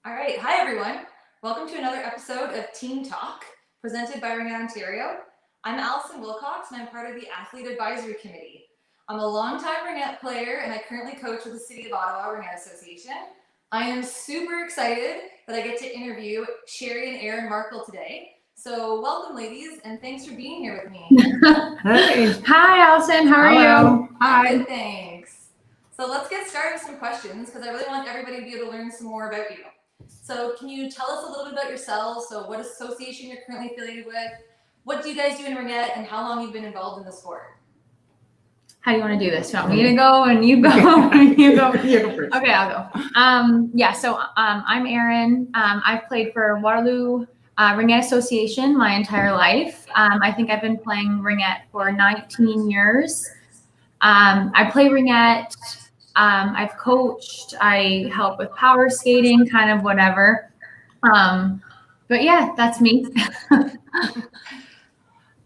All right, hi everyone. Welcome to another episode of Team Talk, presented by Ringette, Ontario. I'm Allison Wilcox, and I'm part of the Athlete Advisory Committee. I'm a longtime Ringette player, and I currently coach with the City of Ottawa Ringette Association. I am super excited that I get to interview Sheri and Erin Markle today. So welcome, ladies, and thanks for being here with me. Hey. Hi, Allison. How are you? Hi. Good, thanks. So let's get started with some questions because I really want everybody to be able to learn some more about you. So can you tell us a little bit about yourselves? So what association you're currently affiliated with? What do you guys do in Ringette, and how long you've been involved in the sport? How do you want to do this? You want me to go and you go? And you go? You go first. Okay, I'll go. I'm Erin. I've played for Waterloo Ringette Association my entire life. I think I've been playing Ringette for 19 years. I play Ringette. I've coached. I help with power skating, kind of whatever. But yeah, that's me.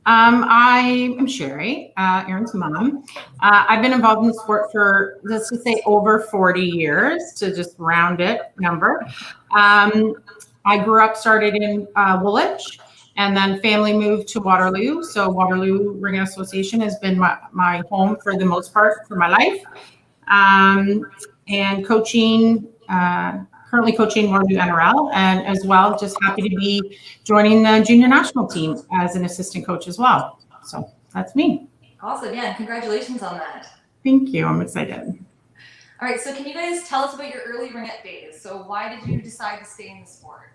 I'm Sheri, Erin's mom. I've been involved in the sport for, let's just say, over 40 years, to just round it number. I grew up, started in Woolwich, and then family moved to Waterloo. So Waterloo Ringette Association has been my home for the most part for my life. And coaching, currently coaching Waterloo NRL, and as well, just happy to be joining the junior national team as an assistant coach as well. So that's me. Awesome, yeah, and congratulations on that. Thank you, I'm excited. All right, so can you guys tell us about your early Ringette days? So why did you decide to stay in the sport?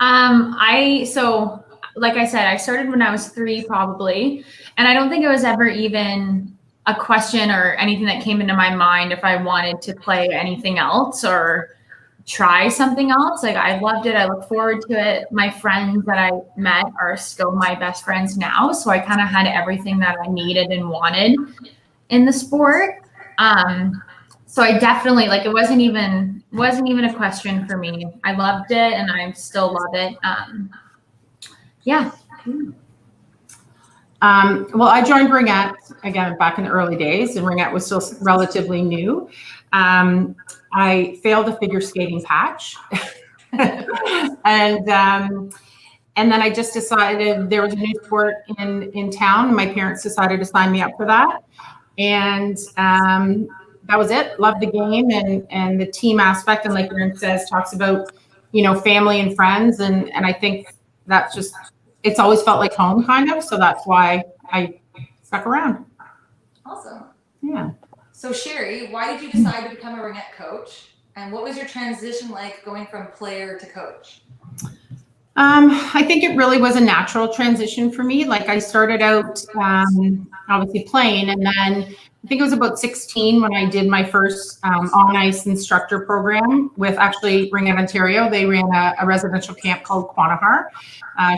Like I said, I started when I was 3 probably, and I don't think it was ever even a question or anything that came into my mind if I wanted to play anything else or try something else. Like, I loved it. I look forward to it. My friends that I met are still my best friends now. So I kind of had everything that I needed and wanted in the sport. So I definitely, like, it wasn't even a question for me. I loved it and I still love it. Yeah. Well, I joined Ringette again back in the early days, and Ringette was still relatively new. I failed a figure skating patch, and then I just decided there was a new sport in town, and my parents decided to sign me up for that, and that was it. Loved the game and the team aspect, and like Erin says, talks about family and friends, and I think that's just. It's always felt like home, kind of. So that's why I stuck around. Awesome. Yeah. So Sheri, why did you decide to become a Ringette coach? And what was your transition like going from player to coach? I think it really was a natural transition for me. Like, I started out obviously playing, and then I think it was about 16 when I did my first on-ice instructor program with actually Ringette, Ontario. They ran a residential camp called Quanahar.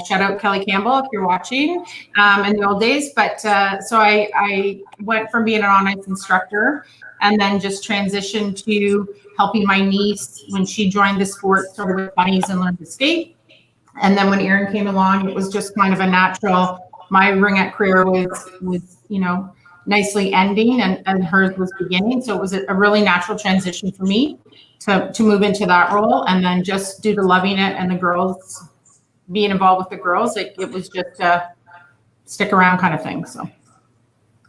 Shout out Kelly Campbell if you're watching in the old days. But so I went from being an on-ice instructor and then just transitioned to helping my niece when she joined the sport, started with bunnies and learned to skate. And then when Erin came along, it was just kind of a natural. My Ringette career was nicely ending, and hers was beginning. So it was a really natural transition for me to move into that role, and then just due to loving it and the girls being involved with the girls, it was just a stick around kind of thing. So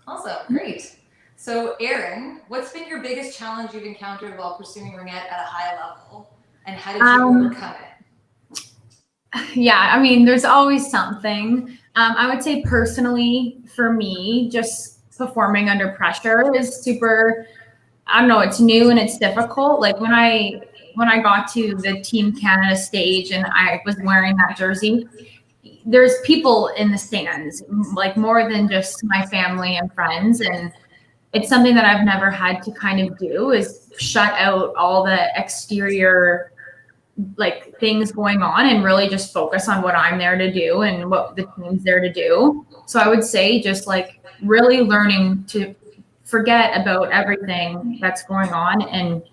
awesome, great. So Erin, what's been your biggest challenge you've encountered while pursuing Ringette at a high level, and how did you overcome it? Yeah, I mean, there's always something. I would say personally, for me, just performing under pressure is super, I don't know, it's new and it's difficult. Like when I got to the Team Canada stage and I was wearing that jersey, there's people in the stands, like more than just my family and friends. And it's something that I've never had to kind of do, is shut out all the exterior like things going on and really just focus on what I'm there to do and what the team's there to do. So I would say just like really learning to forget about everything that's going on and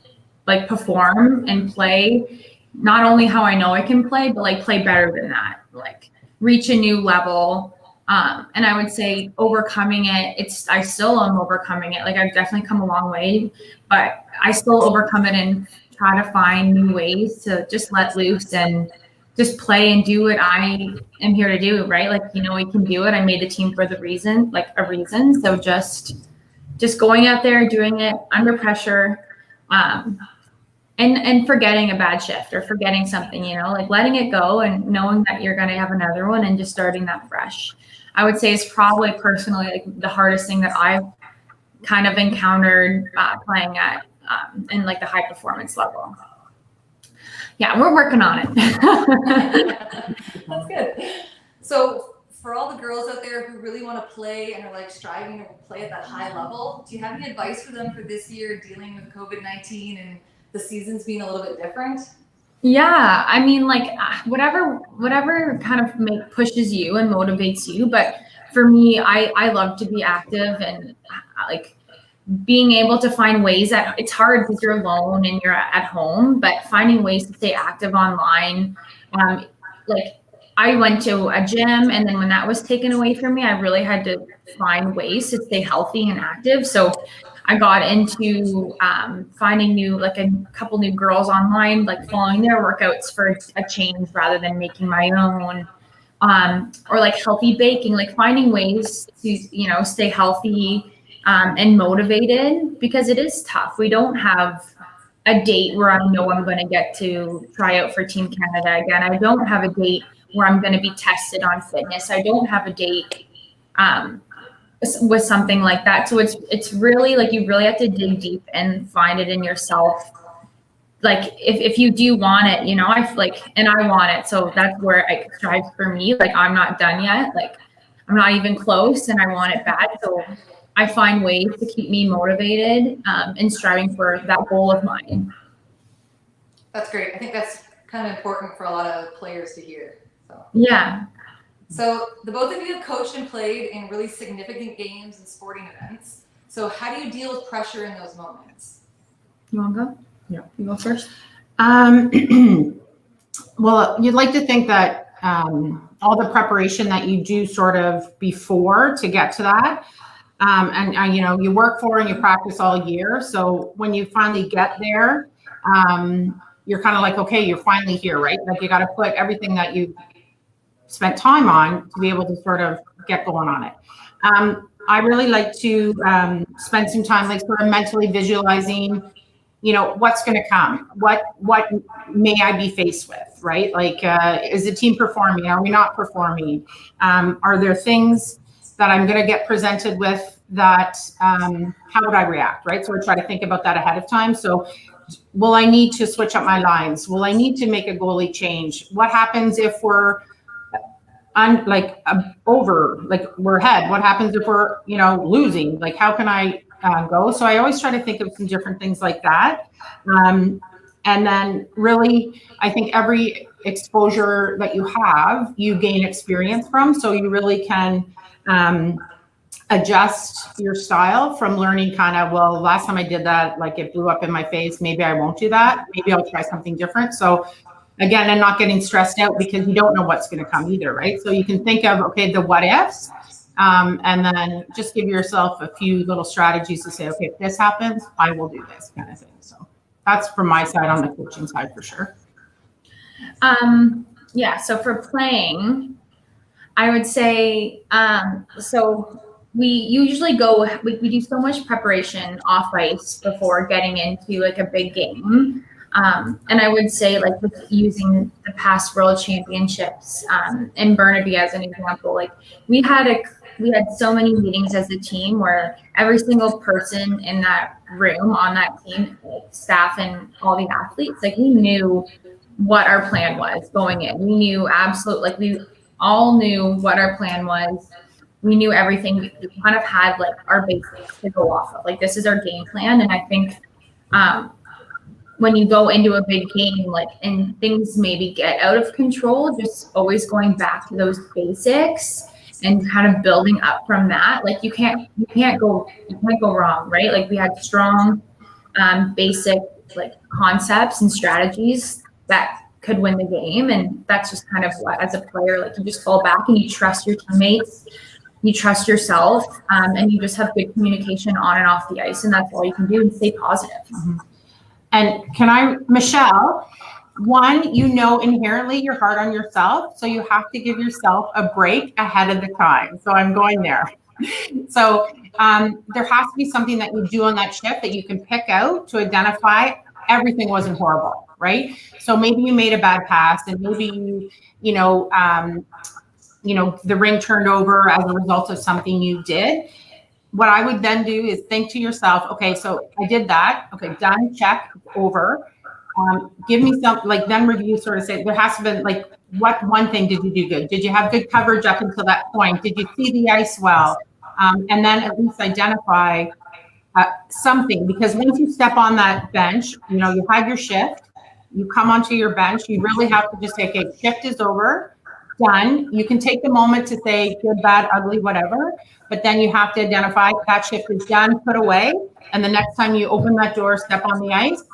like perform and play, not only how I know I can play, but like play better than that, like reach a new level. And I would say overcoming it, I still am overcoming it. Like I've definitely come a long way, but I still overcome it and try to find new ways to just let loose and just play and do what I am here to do, right? Like, we can do it. I made the team for a reason. So just going out there, doing it under pressure, and forgetting a bad shift or forgetting something, like letting it go and knowing that you're going to have another one and just starting that fresh. I would say is probably personally like the hardest thing that I've kind of encountered playing at in like the high performance level. Yeah, we're working on it. That's good. So for all the girls out there who really want to play and are like striving to play at that high level, do you have any advice for them for this year dealing with COVID-19 and the seasons being a little bit different? Yeah, I mean, like whatever kind of pushes you and motivates you. But for me, I love to be active and like being able to find ways that it's hard because you're alone and you're at home, but finding ways to stay active online. Like I went to a gym, and then when that was taken away from me, I really had to find ways to stay healthy and active. So I got into finding a couple new girls online, like following their workouts for a change rather than making my own, or like healthy baking, like finding ways to, stay healthy and motivated, because it is tough. We don't have a date where I know I'm going to get to try out for Team Canada again. I don't have a date where I'm going to be tested on fitness. I don't have a date with something like that. So it's really like you really have to dig deep and find it in yourself. Like if you do want it, and I want it. So that's where it strives for me. Like I'm not done yet. Like I'm not even close, and I want it bad. So I find ways to keep me motivated and striving for that goal of mine. That's great. I think that's kind of important for a lot of players to hear. So. Yeah. So the both of you have coached and played in really significant games and sporting events. So how do you deal with pressure in those moments? You want to go? Yeah. You go first. Well, you'd like to think that all the preparation that you do sort of before to get to that, and you work for and you practice all year. So when you finally get there, you're kind of like, okay, you're finally here, right? Like you got to put everything that you spent time on to be able to sort of get going on it. I really like to spend some time like sort of mentally visualizing, what's going to come, what may I be faced with, right? Like, is the team performing? Are we not performing? Are there things that I'm going to get presented with that, how would I react, right? So I try to think about that ahead of time. So will I need to switch up my lines? Will I need to make a goalie change? What happens if we're we're ahead? What happens if we're, losing? Like, how can I go? So I always try to think of some different things like that. And then really, I think every exposure that you have, you gain experience from. So you really can adjust your style from learning kind of, well, last time I did that, like it blew up in my face. Maybe I won't do that. Maybe I'll try something different. So again, and not getting stressed out because you don't know what's going to come either, right? So you can think of, okay, the what ifs, and then just give yourself a few little strategies to say, okay, if this happens, I will do this kind of thing. So that's from my side on the coaching side for sure. Yeah, so for playing, I would say, so we usually we do so much preparation off ice before getting into like a big game. And I would say like with using the past world championships in Burnaby as an example, like we had so many meetings as a team where every single person in that room on that team, like staff and all the athletes, like we knew what our plan was going in. We knew we all knew what our plan was. We knew everything. We kind of had like our basics to go off of. Like this is our game plan. And I think when you go into a big game, like, and things maybe get out of control, just always going back to those basics and kind of building up from that. Like you can't go wrong, right? Like we had strong, basic like concepts and strategies that could win the game. And that's just kind of what, as a player, like you just fall back and you trust your teammates, you trust yourself, and you just have good communication on and off the ice. And that's all you can do and stay positive. Mm-hmm. And Michelle, one, inherently you're hard on yourself. So you have to give yourself a break ahead of the time. So I'm going there. So there has to be something that you do on that shift that you can pick out to identify everything wasn't horrible, right? So maybe you made a bad pass, and maybe the ring turned over as a result of something you did. What I would then do is think to yourself, okay, so I did that. Okay, done, check, over. Give me some, then review, sort of say, there has to be, what one thing did you do good? Did you have good coverage up until that point? Did you see the ice well? And then at least identify something, because once you step on that bench, you had your shift, you come onto your bench, you really have to just say, okay, shift is over, done. You can take the moment to say good, bad, ugly, whatever, but then you have to identify that shift is done, put away. And the next time you open that door, step on the ice,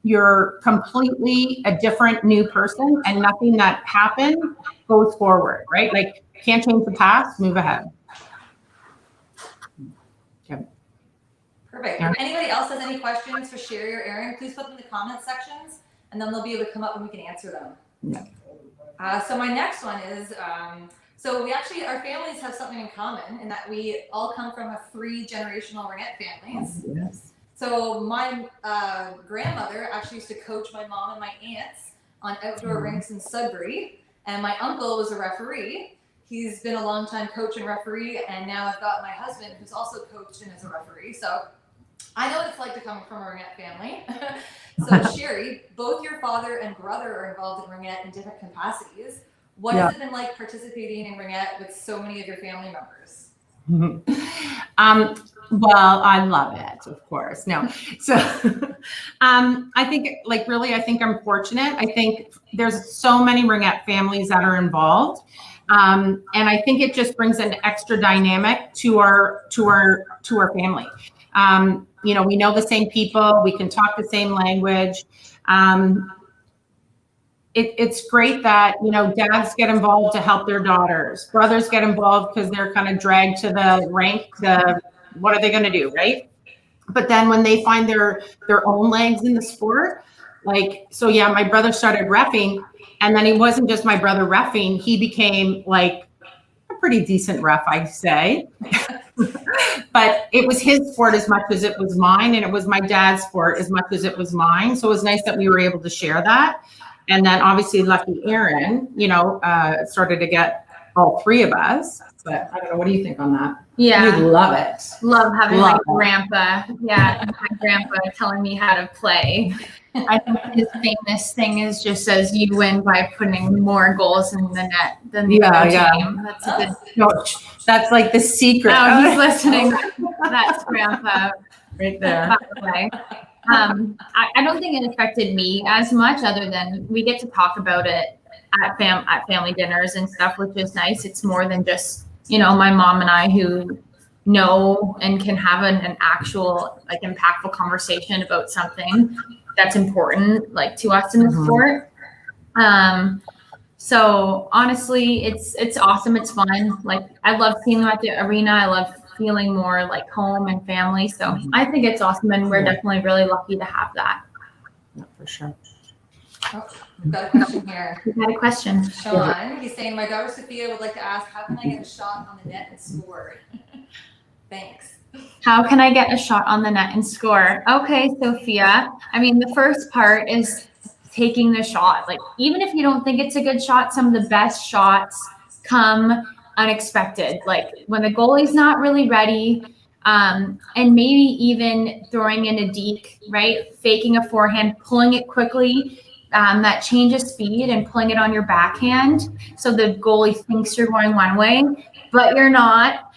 you're completely a different new person, and nothing that happened goes forward, right? Can't change the past, move ahead. Okay. Perfect. Yeah. If anybody else has any questions for Sheri or Erin, please put them in the comment sections, and then they'll be able to come up and we can answer them. Yeah. So my next one is, so our families have something in common in that we all come from a 3-generational Ringette families. Yes. So my grandmother actually used to coach my mom and my aunts on outdoor rinks in Sudbury, and my uncle was a referee. He's been a long time coach and referee, and now I've got my husband who's also coached and is a referee. So I know what it's like to come from a Ringette family. So Sheri, both your father and brother are involved in Ringette in different capacities. What has it been like participating in Ringette with so many of your family members? Well, I love it, of course. No. So I think I think I'm fortunate. I think there's so many Ringette families that are involved. And I think it just brings an extra dynamic to our family. We know the same people, we can talk the same language. It's great that, dads get involved to help their daughters. Brothers get involved because they're kind of dragged to the rank. What are they going to do, right? But then when they find their own legs in the sport, my brother started reffing, and then he wasn't just my brother reffing. He became a pretty decent ref, I'd say. But it was his sport as much as it was mine, and it was my dad's sport as much as it was mine. So it was nice that we were able to share that. And then obviously lucky Erin, started to get all 3 of us. But I don't know, what do you think on that? Yeah. You love it. Love having my grandpa. Yeah, my grandpa telling me how to play. I think his famous thing is just says you win by putting more goals in the net than the other team. That's a good coach. That's the secret. Oh, he's listening. That's grandpa right there. By the way. I don't think it affected me as much, other than we get to talk about it at family dinners and stuff, which is nice. It's more than just, my mom and I who know and can have an actual impactful conversation about something that's important to us in the sport. So honestly, it's awesome. It's fun. I love seeing them at the arena. I love feeling more like home and family. So I think it's awesome, and we're definitely really lucky to have that. Yeah, for sure. Oh, we've got a question here. We had a question. Sean, he's saying, my daughter Sophia would like to ask, how can I get a shot on the net and score? Thanks. How can I get a shot on the net and score? Okay, Sophia. I mean, the first part is taking the shot. Even if you don't think it's a good shot, some of the best shots come unexpected. When the goalie's not really ready, and maybe even throwing in a deke, right? Faking a forehand, pulling it quickly, that change of speed and pulling it on your backhand. So the goalie thinks you're going one way, but you're not.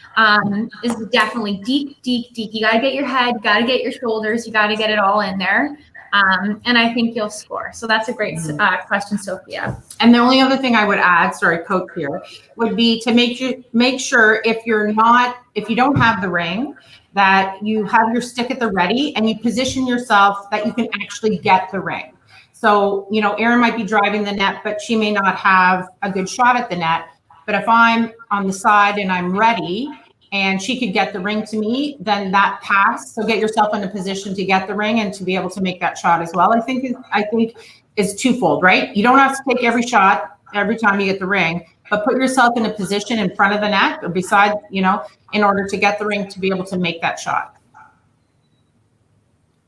Is definitely deke. You got to get your head, got to get your shoulders, you got to get it all in there. And I think you'll score. So that's a great question, Sophia. And the only other thing I would add, sorry, coach here, would be to make sure if you don't have the ring, that you have your stick at the ready and you position yourself that you can actually get the ring. So, Erin might be driving the net, but she may not have a good shot at the net. But if I'm on the side and I'm ready, and she could get the ring to me, then that pass. So get yourself in a position to get the ring and to be able to make that shot as well. I think is twofold, right? You don't have to take every shot every time you get the ring, but put yourself in a position in front of the net or beside, you know, in order to get the ring to be able to make that shot.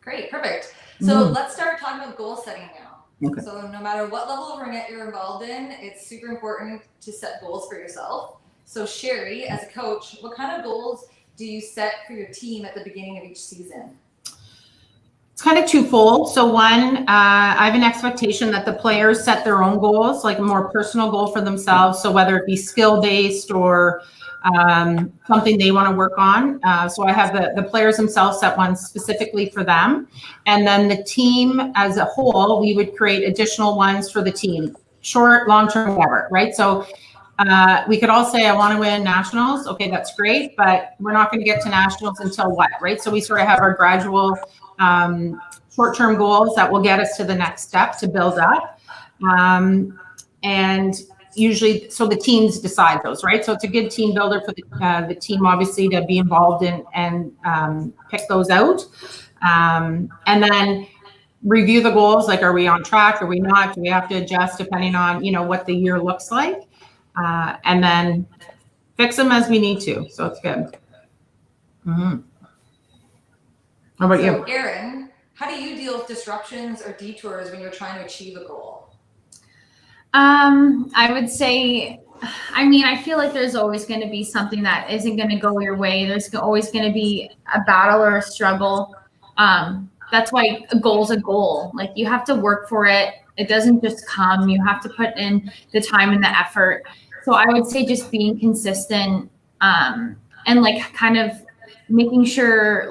Great, perfect. So let's start talking about goal setting now. Okay. So no matter what level of ringette you're involved in, it's super important to set goals for yourself. So Sheri, as a coach, what kind of goals do you set for your team at the beginning of each season? It's kind of twofold. So one, I have an expectation that the players set their own goals, like a more personal goal for themselves. So whether it be skill-based or something they want to work on. So I have the players themselves set one specifically for them. And then the team as a whole, we would create additional ones for the team, short, long-term, whatever, right? So we could all say, I want to win nationals. Okay, that's great, but we're not going to get to nationals until what, right? So we sort of have our gradual short-term goals that will get us to the next step to build up. And usually, so the teams decide those, right? So it's a good team builder for the team, obviously, to be involved in and pick those out. And then review the goals, like, are we on track? Are we not? Do we have to adjust depending on, you know, what the year looks like? And then fix them as we need to. So it's good. How about you? Erin, how do you deal with disruptions or detours when you're trying to achieve a goal? I would say, I mean, I feel like there's always going to be something that isn't going to go your way. There's always going to be a battle or a struggle. That's why a goal's a goal. Like, you have to work for it. It doesn't just come. You have to put in the time and the effort. So I would say just being consistent, and like kind of making sure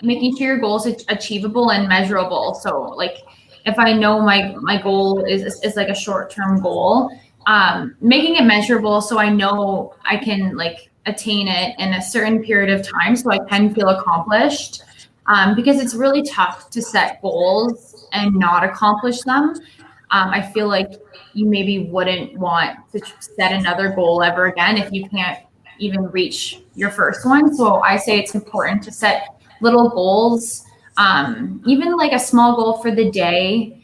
your goals are achievable and measurable. So like, if I know my goal is like a short-term goal, making it measurable so I know I can like attain it in a certain period of time so I can feel accomplished. Because it's really tough to set goals and not accomplish them. I feel like you maybe wouldn't want to set another goal ever again if you can't even reach your first one. So I say it's important to set little goals, even like a small goal for the day.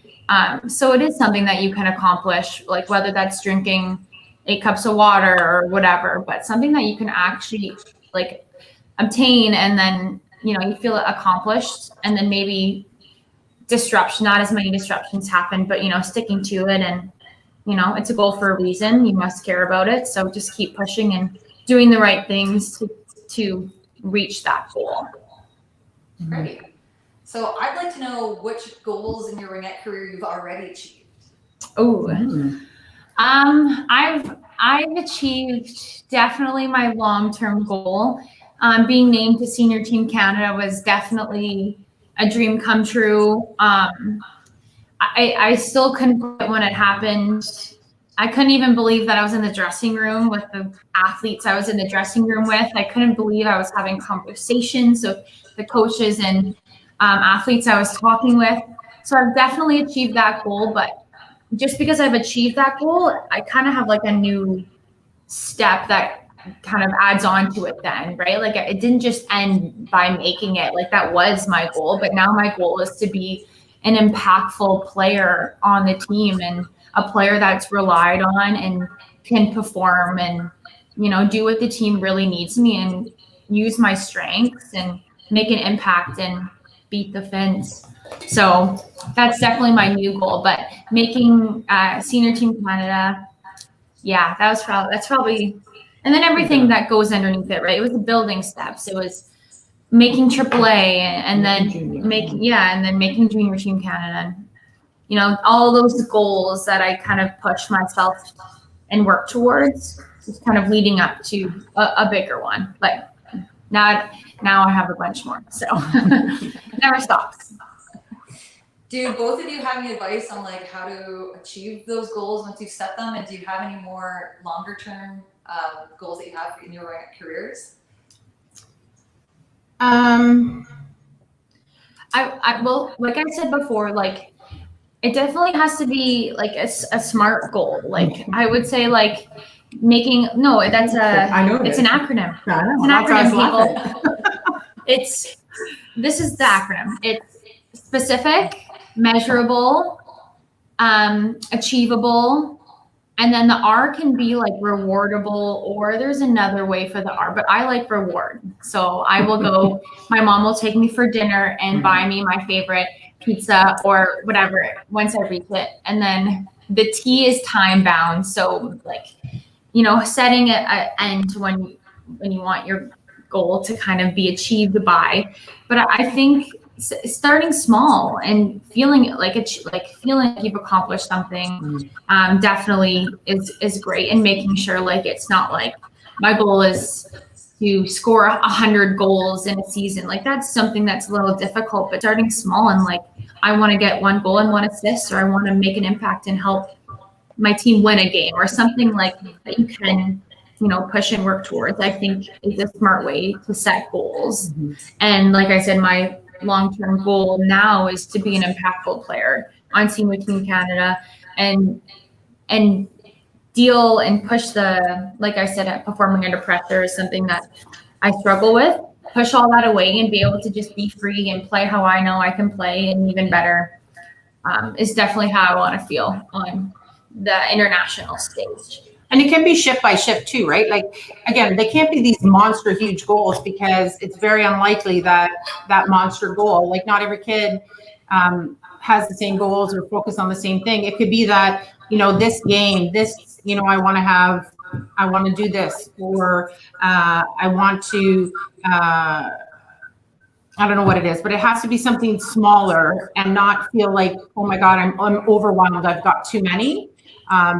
So it is something that you can accomplish, like whether that's drinking 8 cups of water or whatever, but something that you can actually like obtain, and then, you know, you feel accomplished, and then maybe not as many disruptions happen, but, you know, sticking to it, and, you know, it's a goal for a reason. You must care about it. So just keep pushing and doing the right things to reach that goal. Great. So I'd like to know which goals in your ringette career you've already achieved. Oh, I've achieved definitely my long-term goal. Being named to Senior Team Canada was definitely a dream come true. I still couldn't believe it when it happened. I couldn't even believe that I was in the dressing room with the athletes I was in the dressing room with. I couldn't believe I was having conversations with the coaches and athletes I was talking with. So I've definitely achieved that goal, but just because I've achieved that goal, I kind of have like a new step that kind of adds on to it then, right? Like, it didn't just end by making it. Like, that was my goal, but now my goal is to be an impactful player on the team, and a player that's relied on and can perform and, you know, do what the team really needs me, and use my strengths and make an impact and beat the Finns. So that's definitely my new goal. But making Senior Team Canada, yeah, that's probably, and then everything that goes underneath it, right? It was the building steps. It was making AAA, and then making Junior Team Canada, and, you know, all those goals that I kind of pushed myself and worked towards, just kind of leading up to a bigger one. But now I have a bunch more, so it never stops. Do both of you have any advice on like how to achieve those goals once you've set them? And do you have any more longer term goals that you have in your careers? I well, like I said before, like, it definitely has to be like a smart goal. Like, I would say, like, that's I know it's it an is. acronym. I know, It's an that's why I was acronym, people. laughing. This is the acronym. It's specific, measurable, achievable, and then the R can be like rewardable, or there's another way for the R, but I like reward. So I will go, my mom will take me for dinner and buy me my favorite pizza or whatever once I reach it. And then the T is time bound. So like, setting an end to when you want your goal to kind of be achieved by. But I think starting small and feeling like you've accomplished something definitely is great, and making sure like it's not like my goal is to score 100 goals in a season. Like that's something that's a little difficult, but starting small and like I want to get 1 goal and 1 assist, or I want to make an impact and help my team win a game, or something like that you can push and work towards, I think is a smart way to set goals. And like I said, my long-term goal now is to be an impactful player on Team with Team Canada, and deal and push like I said, performing under pressure is something that I struggle with. Push all that away and be able to just be free and play how I know I can play, and even better is definitely how I want to feel on the international stage. And it can be shift by shift too, right? Like, again, they can't be these monster huge goals, because it's very unlikely that that monster goal, like not every kid has the same goals or focus on the same thing. It could be that, this game, I want to do this, or I want to, I don't know what it is, but it has to be something smaller and not feel like, oh my God, I'm overwhelmed, I've got too many.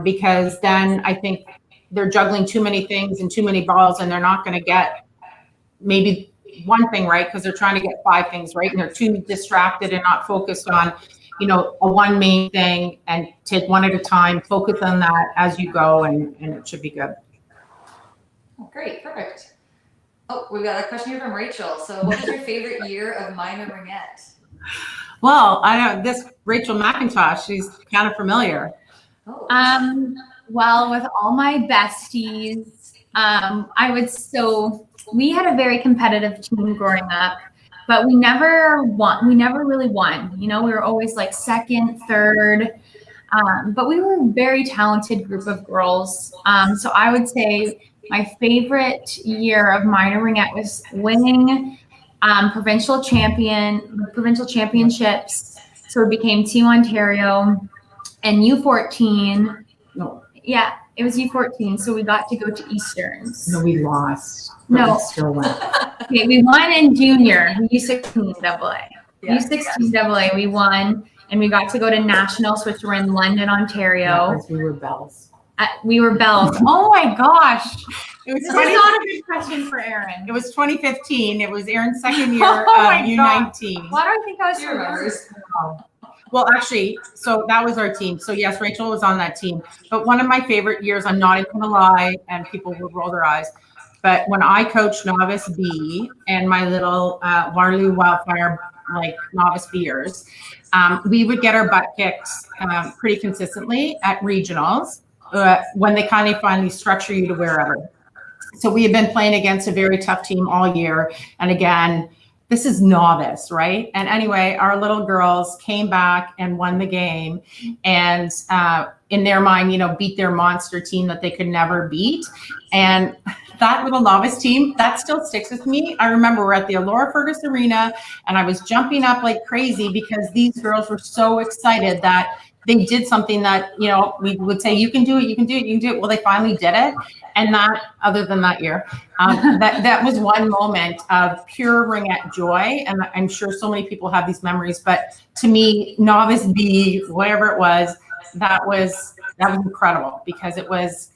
Because then I think they're juggling too many things and too many balls, and they're not going to get maybe one thing right, because they're trying to get 5 things right, and they're too distracted and not focused on, a one main thing, and take one at a time, focus on that as you go, and it should be good. Oh, great, perfect. Oh, we've got a question here from Rachel. So what was your favorite year of minor ringette? Well, I know this Rachel McIntosh, she's kind of familiar. Well, with all my besties, we had a very competitive team growing up, but we never won. We never really won. We were always like second, third, but we were a very talented group of girls. So I would say my favorite year of minor ringette was winning provincial championships. So we became Team Ontario. And U14, No. Yeah, it was U14. So we got to go to Easterns. No, we lost. No. We still won. Okay, we won in junior, U16 AA. Yeah. U16 AA, we won, and we got to go to nationals, which were in London, Ontario. Yeah, we were bells. We were bells. Oh my gosh. It was This is not a good question for Erin. It was 2015. It was Erin's second year Oh my U19. Why do I think I was She remembers. Well, actually, so that was our team. So yes, Rachel was on that team. But one of my favorite years, I'm not even gonna lie, and people will roll their eyes, but when I coached novice B and my little Waterloo Wildfire novice B'ers, we would get our butt kicked pretty consistently at regionals when they kind of finally structure you to wherever. So we had been playing against a very tough team all year, and again, this is novice, right? And anyway, our little girls came back and won the game, and in their mind, beat their monster team that they could never beat. And that little novice team, that still sticks with me. I remember we're at the Alora Fergus Arena, and I was jumping up like crazy because these girls were so excited that they did something that, we would say, you can do it, you can do it, you can do it. Well, they finally did it. And that, other than that year, that was one moment of pure ringette joy. And I'm sure so many people have these memories, but to me, novice B, whatever it was, that was incredible, because it was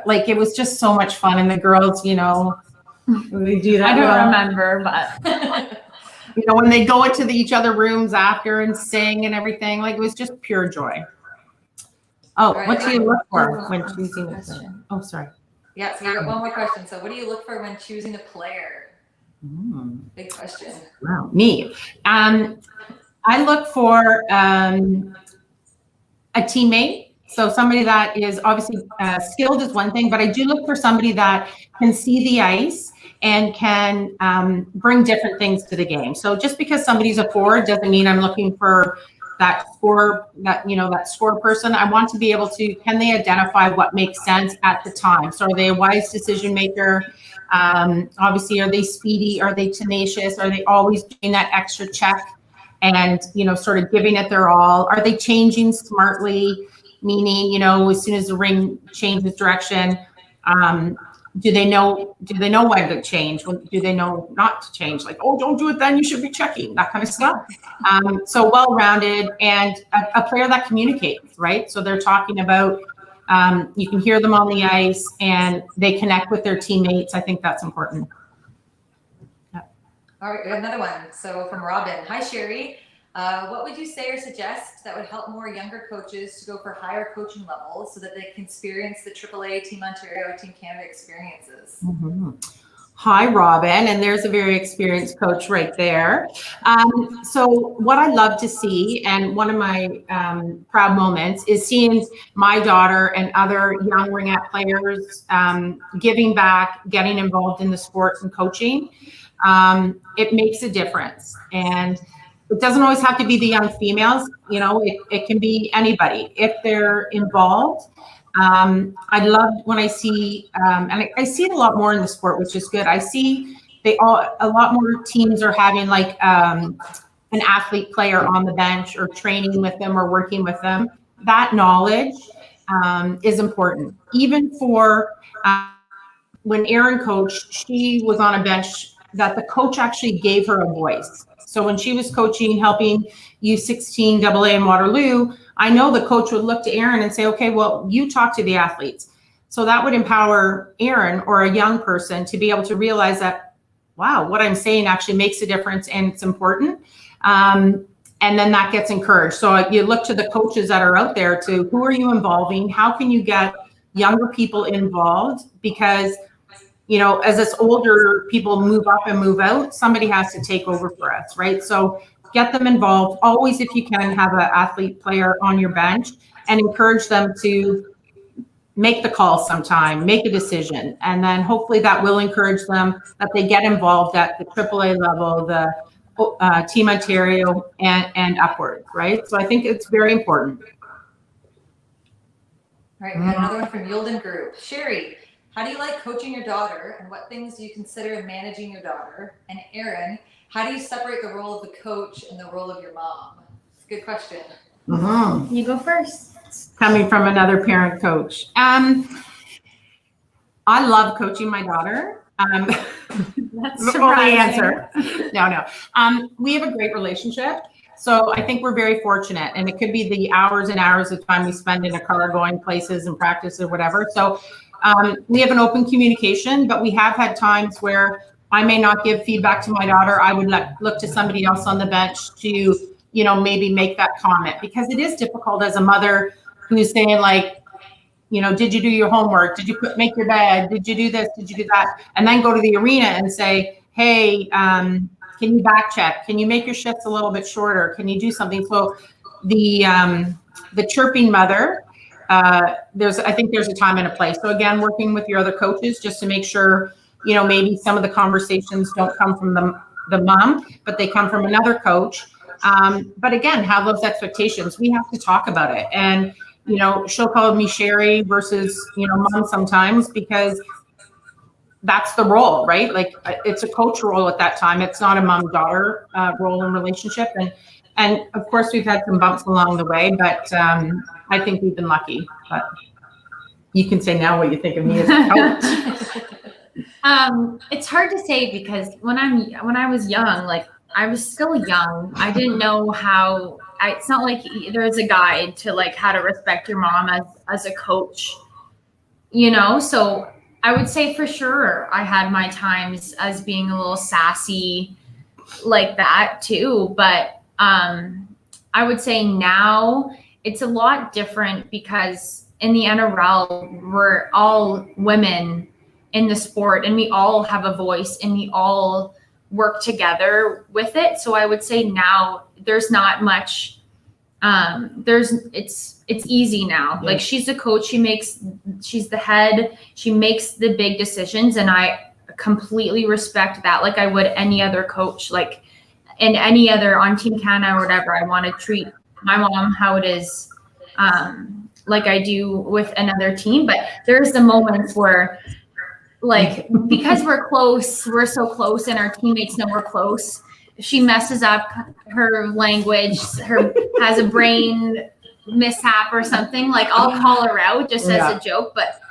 it was just so much fun. And the girls, they do that. I don't remember, but when they go into each other rooms after and sing and everything, it was just pure joy. Oh, right, what do you look for when choosing a player? Oh, sorry. Yeah, so we got one more question. So what do you look for when choosing a player? Big question. Wow, me. I look for a teammate, So somebody that is obviously skilled is one thing, but I do look for somebody that can see the ice and can bring different things to the game. So just because somebody's a forward doesn't mean I'm looking for that score, that score person. I want to be able to, can they identify what makes sense at the time? So are they a wise decision maker? Obviously, are they speedy? Are they tenacious? Are they always doing that extra check and, sort of giving it their all? Are they changing smartly? Meaning, as soon as the ring changes direction, do they know when to change? Do they know not to change? Like, oh, don't do it then, you should be checking, that kind of stuff. So well-rounded and a player that communicates, right? So they're talking about, you can hear them on the ice and they connect with their teammates. I think that's important. All right, we have another one. So from Robin. Hi, Sheri. What would you say or suggest that would help more younger coaches to go for higher coaching levels so that they can experience the AAA, Team Ontario, Team Canada experiences? Mm-hmm. Hi, Robin, and there's a very experienced coach right there. So what I love to see, and one of my proud moments, is seeing my daughter and other young Ringette players giving back, getting involved in the sport and coaching. It makes a difference. And it doesn't always have to be the young females, it can be anybody if they're involved. I love when I see, and I see it a lot more in the sport, which is good. I see a lot more teams are having like an athlete player on the bench or training with them or working with them. That knowledge is important. Even for when Erin coached, she was on a bench that the coach actually gave her a voice. So when she was coaching, helping U16 AA in Waterloo, I know the coach would look to Erin and say, okay, well, you talk to the athletes. So that would empower Erin or a young person to be able to realize that, wow, what I'm saying actually makes a difference and it's important. And then that gets encouraged. So you look to the coaches that are out there to who are you involving? How can you get younger people involved? Because as us older people move up and move out, somebody has to take over for us, right? So get them involved. Always, if you can, have an athlete player on your bench and encourage them to make the call sometime, make a decision. And then hopefully that will encourage them that they get involved at the AAA level, the Team Ontario and upwards, right? So I think it's very important. All right, we have another one from Yulden Group. Sheri, how do you like coaching your daughter and what things do you consider in managing your daughter? And Erin, how do you separate the role of the coach and the role of your mom? Good question. Mm-hmm. You go first. Coming from another parent coach. I love coaching my daughter. That's the only answer. No. We have a great relationship. So I think we're very fortunate, and it could be the hours and hours of time we spend in a car going places and practice or whatever. So we have an open communication, but we have had times where I may not give feedback to my daughter. I would look to somebody else on the bench to, maybe make that comment, because it is difficult as a mother who's saying like, did you do your homework? Did you make your bed? Did you do this? Did you do that? And then go to the arena and say, hey, can you back check? Can you make your shifts a little bit shorter? Can you do something? So the chirping mother, I think there's a time and a place. So again, working with your other coaches just to make sure, maybe some of the conversations don't come from the mom, but they come from another coach. But again, have those expectations. We have to talk about it. And, she'll call me Sheri versus, mom sometimes, because that's the role, right? Like it's a coach role at that time. It's not a mom-daughter role in relationship. And of course we've had some bumps along the way, but I think we've been lucky. But you can say now what you think of me as a coach. It's hard to say, because when I was young, like I was still young. I didn't know how. It's not like there's a guide to like how to respect your mom as a coach, So I would say for sure I had my times as being a little sassy like that too. But I would say now it's a lot different, because in the NRL, we're all women in the sport and we all have a voice and we all work together with it. So I would say now there's not much it's easy now. Yeah. Like she's the coach, she's the head, she makes the big decisions, and I completely respect that. Like I would any other coach, like and any other on Team Canada or whatever. I want to treat my mom how it is, like I do with another team. But there's the moments where, like, because we're so close, and our teammates know we're close. If she messes up her language, has a brain mishap or something, like I'll call her out just as a joke. But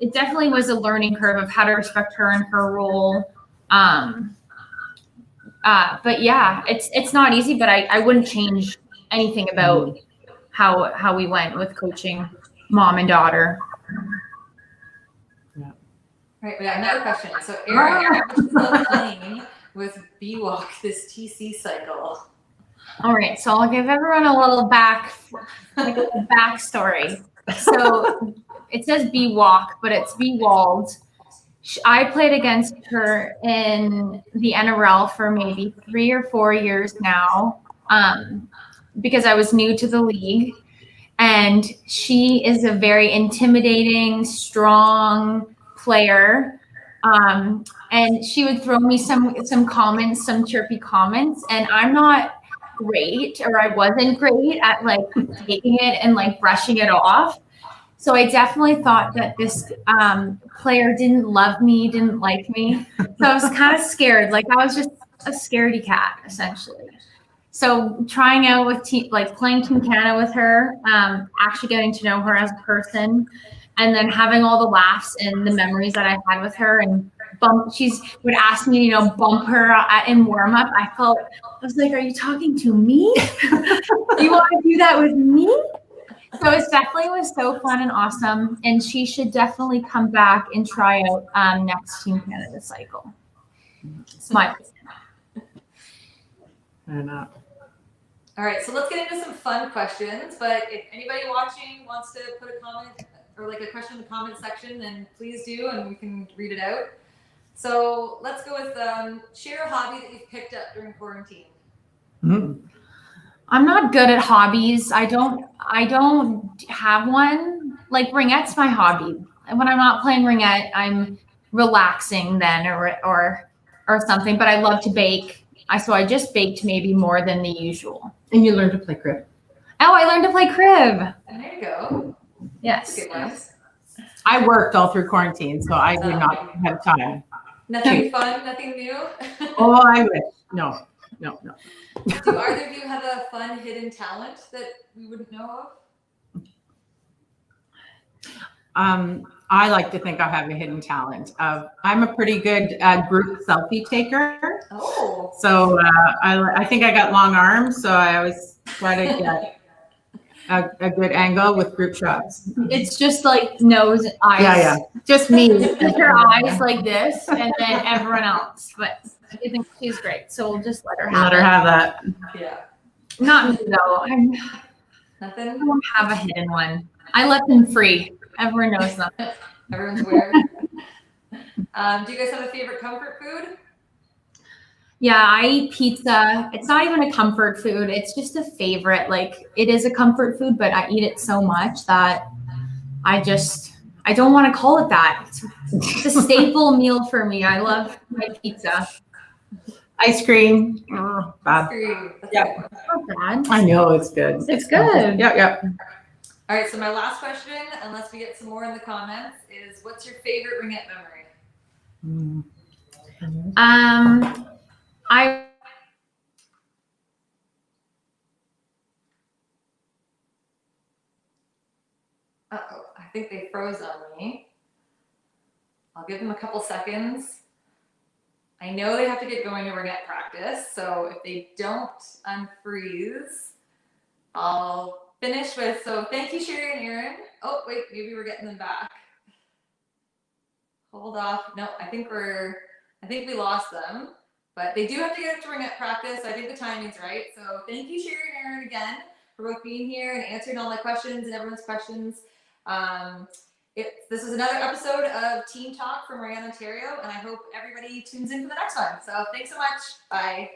it definitely was a learning curve of how to respect her and her role. But yeah, it's not easy, but I wouldn't change anything about how we went with coaching mom and daughter. All right, we got another question. So Erin, what's the playing with B-Walk this TC cycle? All right, so I'll give everyone a little backstory. So it says B-Walk, but it's B-Walled. I played against her in the NRL for maybe 3 or 4 years now, because I was new to the league. And she is a very intimidating, strong player. And she would throw me some comments, some chirpy comments, and I'm not great, or I wasn't great at like taking it and like brushing it off. So I definitely thought that this player didn't love me, didn't like me. So I was kind of scared. Like I was just a scaredy cat, essentially. So trying out with playing Team Canada with her, actually getting to know her as a person, and then having all the laughs and the memories that I had with her, and she would ask me, bump her in warm up. I was like, are you talking to me? Do you want to do that with me? So it definitely was so fun and awesome, and she should definitely come back and try out next Team Canada cycle. Smile. All right, so let's get into some fun questions. But if anybody watching wants to put a comment or like a question in the comment section, then please do, and we can read it out. So let's go with share a hobby that you've picked up during quarantine. I'm not good at hobbies. I don't have one. Like Ringette's my hobby. And when I'm not playing Ringette, I'm relaxing then or something. But I love to bake. So I just baked maybe more than the usual. And you learned to play crib. Oh, I learned to play crib. There you go. Yes. Good ones. I worked all through quarantine, so I did not have time. Nothing fun, nothing new. Oh, I wish. No. Do either of you have a fun hidden talent that we wouldn't know of? I like to think I have a hidden talent. I'm a pretty good group selfie taker. Oh. So I think I got long arms, so I always try to get a good angle with group shots. It's just like nose, eyes. Yeah. Just me. Just her eyes like this, and then everyone else. But I think she's great, so we'll just let her have that. Yeah. Not me though. Nothing? I don't have a hidden one. I let them free. Everyone knows them. Everyone's aware. Do you guys have a favorite comfort food? Yeah, I eat pizza. It's not even a comfort food. It's just a favorite. Like it is a comfort food, but I eat it so much that I don't want to call it that. It's a staple meal for me. I love my pizza. Ice cream. Oh, bad. Yeah. Not bad. I know it's good. It's good. Yeah. All right, so my last question, unless we get some more in the comments, is what's your favorite Ringette memory? Uh-oh, I think they froze on me. I'll give them a couple seconds. I know they have to get going to Ringette practice, so if they don't unfreeze, I'll finish with, so thank you, Sheri and Erin. Oh, wait, maybe we're getting them back. Hold off. No, I think we lost them, but they do have to get up to Ringette practice. I think the timing's right. So thank you, Sheri and Erin, again for both being here and answering all my questions and everyone's questions. This is another episode of Team Talk from Ringette, Ontario, and I hope everybody tunes in for the next one. So thanks so much. Bye.